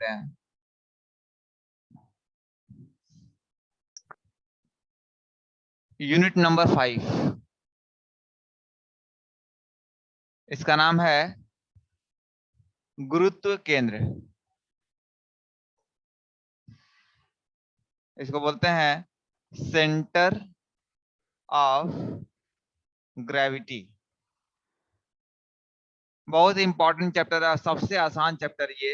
करते हैं। Unit number 5, इसका नाम है गुरुत्व केंद्र। इसको बोलते हैं सेंटर ऑफ ग्रेविटी। बहुत इंपॉर्टेंट चैप्टर है, सबसे आसान चैप्टर ये।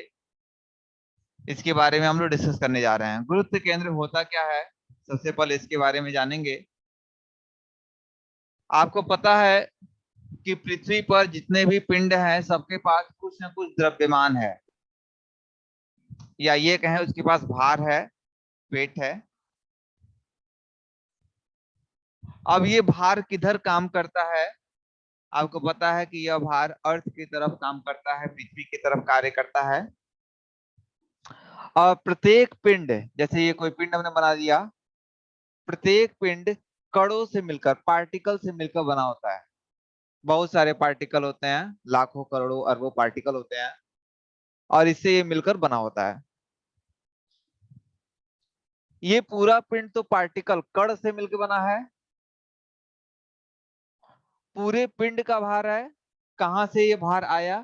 इसके बारे में हम लोग डिस्कस करने जा रहे हैं। गुरुत्व केंद्र होता क्या है, सबसे पहले इसके बारे में जानेंगे। आपको पता है कि पृथ्वी पर जितने भी पिंड हैं सबके पास कुछ न कुछ द्रव्यमान है, या ये कहें उसके पास भार है, वेट है। अब ये भार किधर काम करता है? आपको पता है कि यह भार अर्थ की तरफ काम करता है, पृथ्वी की तरफ कार्य करता है। और प्रत्येक पिंड, जैसे ये कोई पिंड हमने बना दिया, प्रत्येक पिंड कणों से मिलकर, पार्टिकल से मिलकर बना होता है। बहुत सारे पार्टिकल होते हैं, लाखों करोड़ों अरबों पार्टिकल होते हैं, और इससे ये मिलकर बना होता है। ये पूरा पिंड तो पार्टिकल कण से मिलकर बना है। पूरे पिंड का भार है। कहां से ये भार आया?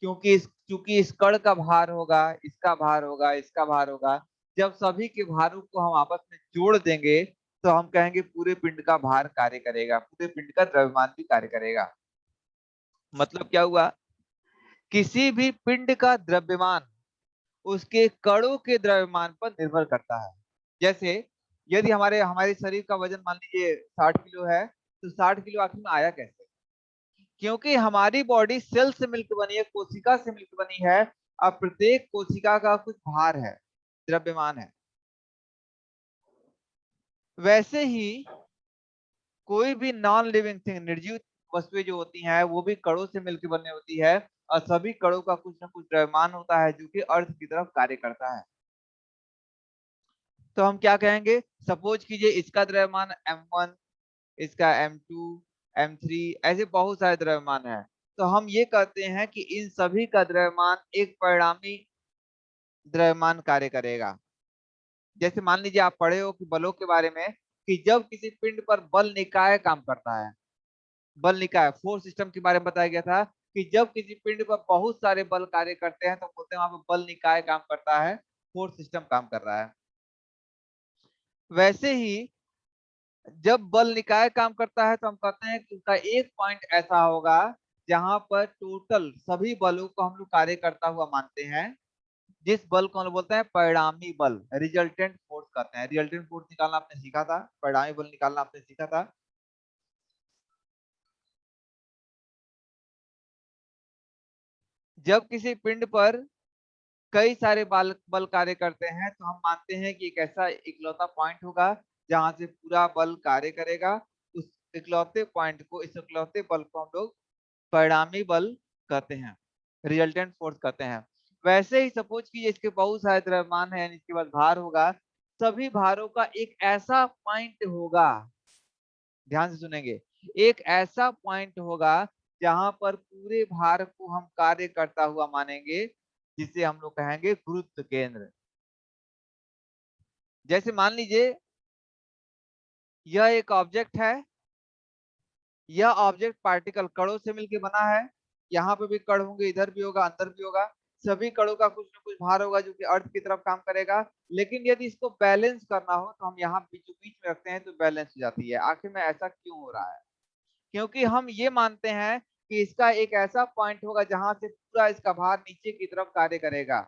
क्योंकि इस कण का भार होगा, इसका भार होगा, इसका भार होगा। जब सभी के भारों को हम आपस में जोड़ देंगे तो हम कहेंगे पूरे पिंड का भार कार्य करेगा, पूरे पिंड का द्रव्यमान भी कार्य करेगा। मतलब क्या हुआ? किसी भी पिंड का द्रव्यमान उसके कणों के द्रव्यमान पर निर्भर करता है। जैसे यदि हमारे हमारे शरीर का वजन मान लीजिए 60 किलो है, तो 60 किलो आखिर में आया कैसे? क्योंकि हमारी बॉडी सेल से मिलकर बनी है, कोशिका से मिलकर बनी है। अब प्रत्येक कोशिका का कुछ भार है, द्रव्यमान है। वैसे ही कोई भी नॉन लिविंग थिंग, निर्जीव वस्तुएं जो होती हैं वो भी कणों से मिलकर बनी होती है, और सभी कणों का कुछ ना कुछ द्रव्यमान होता है जो कि अर्थ की तरफ कार्य करता है। तो हम क्या कहेंगे? सपोज कीजिए इसका द्रव्यमान m1, इसका m2, m3, ऐसे बहुत सारे द्रव्यमान है। तो हम ये कहते हैं कि इन सभी का द्रव्यमान एक परिणामी द्रव्यमान कार्य करेगा। जैसे मान लीजिए आप पढ़े हो कि बलों के बारे में, कि जब किसी पिंड पर बल निकाय काम करता है, बल निकाय फोर्स सिस्टम के बारे में बताया गया था कि जब किसी पिंड पर बहुत सारे बल कार्य करते हैं तो बोलते हैं वहां पर बल निकाय काम करता है, फोर्स सिस्टम काम कर रहा है। वैसे ही जब बल निकाय काम करता है तो हम कहते हैं कि उसका एक पॉइंट ऐसा होगा जहां पर टोटल सभी बलों को हम लोग कार्य करता हुआ मानते हैं। जिस बल को हम लोग बोलते हैं परिणामी बल, रिजल्टेंट फोर्स कहते हैं। रिजल्टेंट फोर्स निकालना आपने सीखा था, परिणामी बल निकालना आपने सीखा था। जब किसी पिंड पर कई सारे बल बल कार्य करते हैं तो हम मानते हैं कि एक ऐसा इकलौता पॉइंट होगा जहां से पूरा बल कार्य करेगा। उस इकलौते पॉइंट को, इस इकलौते बल को हम लोग परिणामी बल कहते हैं, रिजल्टेंट फोर्स कहते हैं। वैसे ही सपोज कि इसके बहुत सारे द्रव्यमान है, इसके बाद भार होगा। सभी भारों का एक ऐसा पॉइंट होगा, ध्यान से सुनेंगे, एक ऐसा पॉइंट होगा जहां पर पूरे भार को हम कार्य करता हुआ मानेंगे, जिसे हम लोग कहेंगे गुरुत्व केंद्र। जैसे मान लीजिए यह एक ऑब्जेक्ट है, यह ऑब्जेक्ट पार्टिकल कणों से मिलकर बना है। यहाँ पे भी कण होंगे, इधर भी होगा, अंदर भी होगा। सभी कणों का कुछ ना कुछ भार होगा जो कि अर्थ की तरफ काम करेगा। लेकिन यदि इसको बैलेंस करना हो तो हम यहाँ बीचों बीच में रखते हैं तो बैलेंस हो जाती है। आखिर में ऐसा क्यों हो रहा है? क्योंकि हम ये मानते हैं कि इसका एक ऐसा पॉइंट होगा जहां से पूरा इसका भार नीचे की तरफ कार्य करेगा।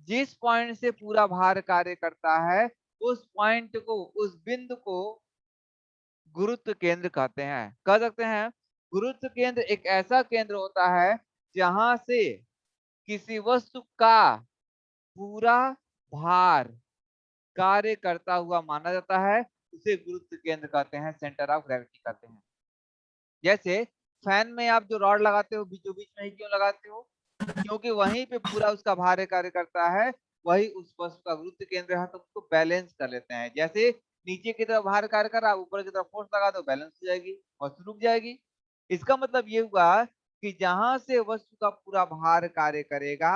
जिस पॉइंट से पूरा भार कार्य करता है उस पॉइंट को, उस बिंदु को गुरुत्व केंद्र कहते हैं। कह सकते हैं गुरुत्व केंद्र एक ऐसा केंद्र होता है जहां से किसी वस्तु का पूरा भार कार्य करता हुआ माना जाता है, उसे गुरुत्व केंद्र कहते हैं, सेंटर ऑफ ग्रेविटी कहते हैं। जैसे फैन में आप जो रॉड लगाते हो बीचों बीच में ही क्यों लगाते हो? क्योंकि वहीं पे पूरा उसका भार कार्य करता है, वही उस वस्तु का गुरुत्व केंद्र है, तो उसको बैलेंस कर लेते हैं। जैसे नीचे की तरफ भार कार्य कर रहा है, ऊपर की तरफ फोर्स लगा दो, बैलेंस हो जाएगी, वस्तु रुक जाएगी। इसका मतलब ये हुआ कि जहां से वस्तु का पूरा भार कार्य करेगा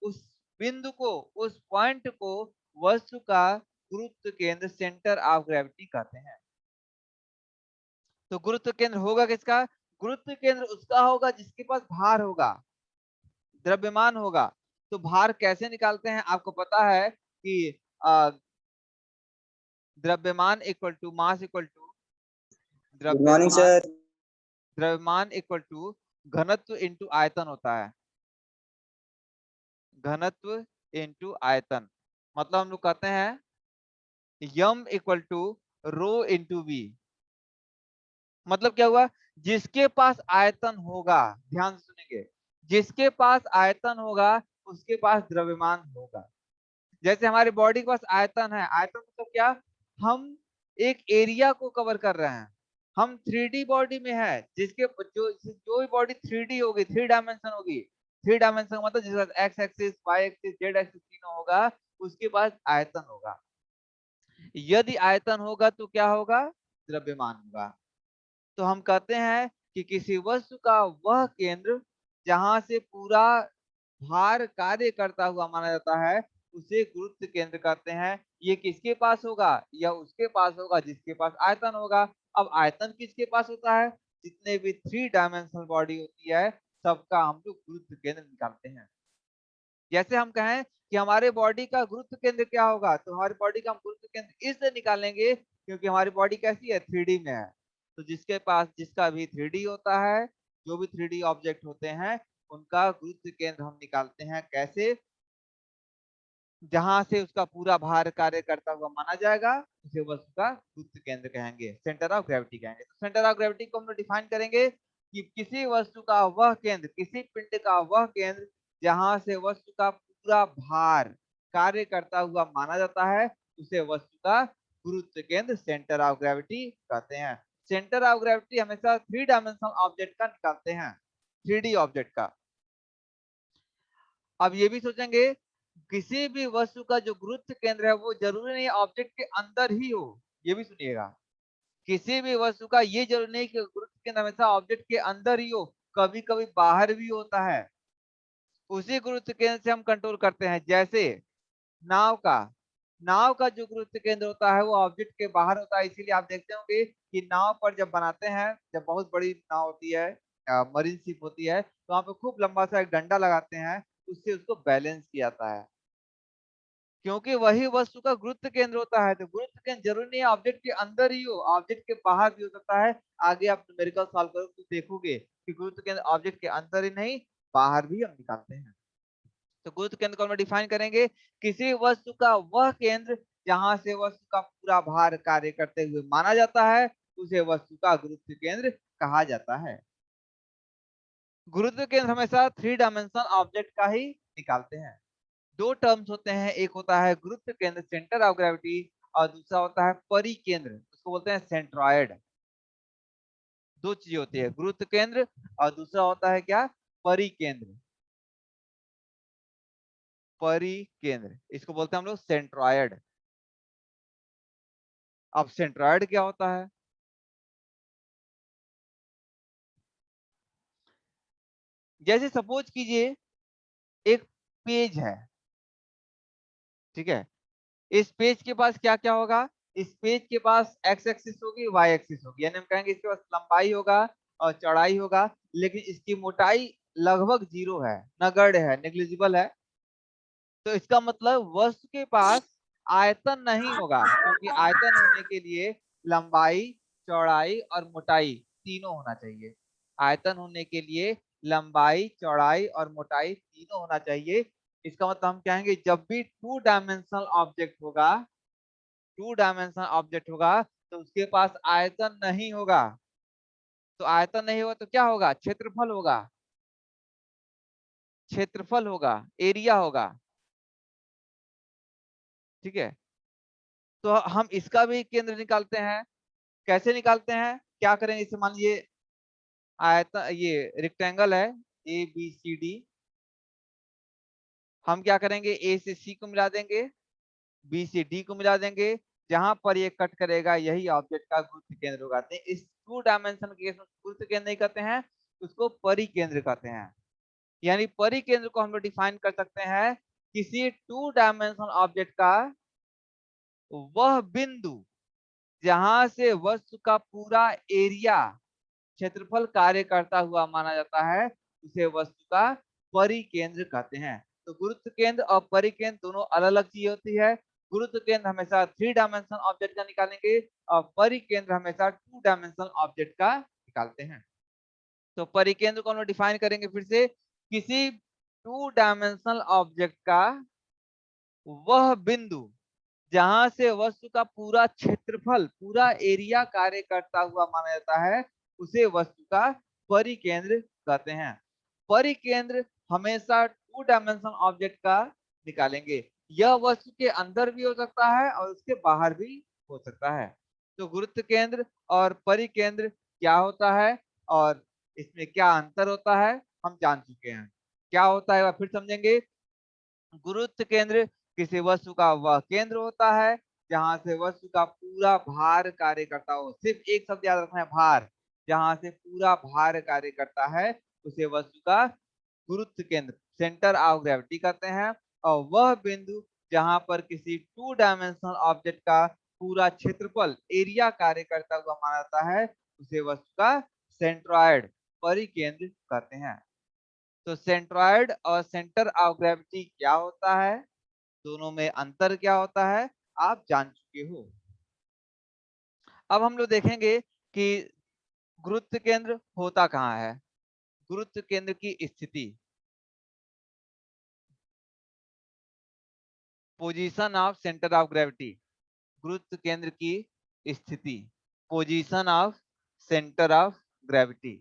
उस बिंदु को, उस पॉइंट को वस्तु का गुरुत्व केंद्र, सेंटर ऑफ ग्रेविटी कहते हैं। तो गुरुत्व केंद्र होगा किसका? गुरुत्व केंद्र उसका होगा जिसके पास भार होगा, द्रव्यमान होगा। तो भार कैसे निकालते हैं? आपको पता है कि द्रव्यमान equal to mass equal to good morning द्रव्यमान सर। द्रव्यमान इक्वल टू घनत्व इंटू आयतन होता है। घनत्व इंटू आयतन, मतलब हम लोग कहते हैं M equal to rho into V. मतलब क्या हुआ? जिसके पास आयतन होगा, ध्यान से सुनेंगे, जिसके पास आयतन होगा उसके पास द्रव्यमान होगा। जैसे हमारी बॉडी के पास आयतन है, आयतन मतलब क्या? हम एक एरिया को कवर कर रहे हैं। हम 3D बॉडी में है, जिसके जो भी बॉडी 3D होगी, 3 डायमेंशन होगी, 3 डायमेंशन मतलब जिसके पास X axis, Y axis, Z axis तीनों होगा, उसके पास आयतन होगा। यदि आयतन होगा तो क्या होगा? द्रव्यमान होगा। तो हम कहते हैं कि किसी वस्तु का वह केंद्र जहां से पूरा भार कार्य करता हुआ माना जाता है, उसे गुरुत्व केंद्र कहते हैं। ये किसके पास होगा? या उसके पास होगा जिसके पास आयतन होगा। अब आयतन किसके पास होता है? जितने भी 3 डायमेंशनल बॉडी होती है, सबका हम लोग गुरुत्व केंद्र निकालते हैं। जैसे हम कहें कि हमारे बॉडी का गुरुत्व केंद्र क्या होगा, तो हमारी बॉडी का हम गुरुत्व केंद्र इसलिए निकालेंगे क्योंकि हमारी बॉडी कैसी है? 3D में है। तो जिसके पास, जिसका भी 3D होता है, जो भी 3D ऑब्जेक्ट होते हैं, उनका गुरुत्व केंद्र हम निकालते हैं। कैसे? जहां से उसका पूरा भार कार्य करता हुआ माना जाएगा, उसे वस्तु का गुरुत्व केंद्र कहेंगे, सेंटर ऑफ ग्रेविटी कहेंगे। तो सेंटर ऑफ ग्रेविटी को हम लोग डिफाइन करेंगे कि किसी वस्तु का वह केंद्र, किसी पिंड का वह केंद्र जहां से वस्तु का पूरा भार कार्य करता हुआ माना जाता है, उसे वस्तु का गुरुत्व केंद्र, सेंटर ऑफ ग्रेविटी कहते हैं। सेंटर ऑफ ग्रेविटी हमेशा 3 डायमेंशनल ऑब्जेक्ट का निकालते हैं, 3D ऑब्जेक्ट का। अब ये भी सोचेंगे, किसी भी वस्तु का जो गुरुत्व केंद्र है वो जरूरी नहीं ऑब्जेक्ट के अंदर ही हो। ये भी सुनिएगा, किसी भी वस्तु का ये जरूरी नहीं कि गुरुत्व केंद्र हमेशा ऑब्जेक्ट के अंदर ही हो, कभी कभी बाहर भी होता है। उसी गुरुत्व केंद्र से हम कंट्रोल करते हैं। जैसे नाव का, नाव का जो गुरुत्व केंद्र होता है वो ऑब्जेक्ट के बाहर होता है। इसीलिए आप देखते होंगे कि नाव पर जब बनाते हैं, जब बहुत बड़ी नाव होती है, मरीन शिप होती है, तो वहां पे खूब लंबा सा एक डंडा लगाते हैं, उससे उसको बैलेंस किया जाता है, क्योंकि वही वस्तु का गुरुत्व केंद्र होता है। तो गुरुत्व केंद्र जरूरी नहीं है ऑब्जेक्ट के अंदर ही हो, ऑब्जेक्ट के बाहर भी हो सकता है। आगे आप न्यूमेरिकल सॉल्व करोगे तो देखोगे कि गुरुत्व केंद्र ऑब्जेक्ट के अंदर ही नहीं, बाहर भी हम निकालते हैं। तो गुरुत्व केंद्र को हम डिफाइन करेंगे, किसी वस्तु का वह केंद्र जहां से वस्तु का पूरा भार कार्य करते हुए माना जाता है, उसे वस्तु का गुरुत्व केंद्र कहा जाता है। गुरुत्व केंद्र हमेशा 3 डायमेंशनल ऑब्जेक्ट का ही निकालते हैं। दो टर्म्स होते हैं, एक होता है गुरुत्व केंद्र, सेंटर ऑफ ग्रेविटी, और दूसरा होता है परिकेंद्र, उसको बोलते हैं सेंट्रॉयड। दो चीज होती है, गुरुत्व केंद्र और दूसरा होता है क्या? परिकेंद्र। परिकेंद्र, इसको बोलते हैं हम लोग सेंट्रॉयड। अब सेंट्रॉयड क्या होता है? जैसे सपोज कीजिए एक पेज है, ठीक है, इस पेज के पास क्या क्या होगा? इस पेज के पास एक्स एक्सिस होगी, वाई एक्सिस होगी, यानी हम कहेंगे इसके पास लंबाई होगा और चौड़ाई होगा, लेकिन इसकी मोटाई लगभग 0 है, नगण्य है, नेग्लिजिबल है। तो इसका मतलब वस्तु के पास आयतन नहीं होगा, क्योंकि आयतन होने के लिए लंबाई, चौड़ाई और मोटाई तीनों होना चाहिए। आयतन होने के लिए लंबाई, चौड़ाई और मोटाई तीनों होना चाहिए। इसका मतलब हम कहेंगे जब भी 2 डायमेंशनल ऑब्जेक्ट होगा, 2 डायमेंशनल ऑब्जेक्ट होगा, तो उसके पास आयतन नहीं होगा। तो आयतन नहीं होगा तो क्या होगा? क्षेत्रफल होगा, क्षेत्रफल होगा, एरिया होगा, ठीक है। तो हम इसका भी केंद्र निकालते हैं। कैसे निकालते हैं? क्या करेंगे? इसे मान लीजिए आयतन, ये रेक्टेंगल है ए बी सी डी, हम क्या करेंगे? ए से सी को मिला देंगे, बी से डी को मिला देंगे, जहां पर ये कट करेगा यही ऑब्जेक्ट का गुरुत्व केंद्र होगा। तो इस 2 डायमेंशन के केस में गुरुत्व केंद्र नहीं कहते हैं, उसको परिकेंद्र कहते हैं। यानी परिकेंद्र को हम लोग डिफाइन कर सकते हैं किसी 2 डायमेंशनल ऑब्जेक्ट का वह बिंदु जहां से वस्तु का पूरा एरिया क्षेत्रफल कार्य करता हुआ माना जाता है, उसे वस्तु का परिकेंद्र कहते हैं। तो गुरुत्व केंद्र और परिकेंद्र दोनों अलग अलग चीज होती है। गुरुत्व केंद्र हमेशा 3 डायमेंशनल ऑब्जेक्ट का निकालेंगे और परिकेंद्र हमेशा 2 डायमेंशनल ऑब्जेक्ट का निकालते हैं। तो परिकेंद्र को हम डिफाइन करेंगे फिर से, किसी 2 डायमेंशनल ऑब्जेक्ट का वह बिंदु जहां से वस्तु का पूरा क्षेत्रफल, पूरा एरिया कार्य करता हुआ माना जाता है, उसे वस्तु का परिकेंद्र कहते हैं। परिकेंद्र हमेशा 2 डायमेंशनल ऑब्जेक्ट का निकालेंगे। यह वस्तु के अंदर भी हो सकता है और उसके बाहर भी हो सकता है। तो गुरुत्व केंद्र और परिकेंद्र क्या होता है और इसमें क्या अंतर होता है, हम जान चुके हैं। क्या होता है वह फिर समझेंगे। गुरुत्व केंद्र किसी वस्तु का वह केंद्र होता है जहां से वस्तु का पूरा भार कार्य करता हो। सिर्फ एक शब्द याद रखना है, भार। जहां से पूरा भार कार्य करता है उसे वस्तु का गुरुत्व केंद्र, सेंटर ऑफ ग्रेविटी कहते हैं। और वह बिंदु जहां पर किसी 2 डायमेंशनल ऑब्जेक्ट का पूरा क्षेत्रफल, एरिया कार्य करता हुआ माना जाता है, उसे वस्तु का सेंट्रॉइड, परिकेंद्र कहते हैं। तो सेंट्रॉइड और सेंटर ऑफ ग्रेविटी क्या होता है, दोनों में अंतर क्या होता है, आप जान चुके हो। अब हम लोग देखेंगे कि गुरुत्व केंद्र होता कहाँ है। गुरुत्व केंद्र की स्थिति, position of centre of gravity. गुरुत्व केंद्र की स्थिति, position of centre of gravity.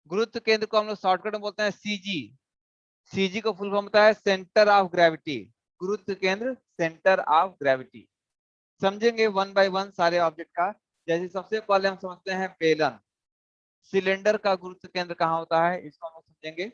गुरुत्व केंद्र को हम लोग शॉर्टकट में बोलते हैं सीजी। सीजी को फुल फॉर्म होता है सेंटर ऑफ ग्रेविटी। गुरुत्व केंद्र, सेंटर ऑफ ग्रेविटी। समझेंगे वन बाय वन सारे ऑब्जेक्ट का। जैसे सबसे पहले हम समझते हैं बेलन, सिलेंडर का गुरुत्व केंद्र कहाँ होता है, इसको हम समझेंगे।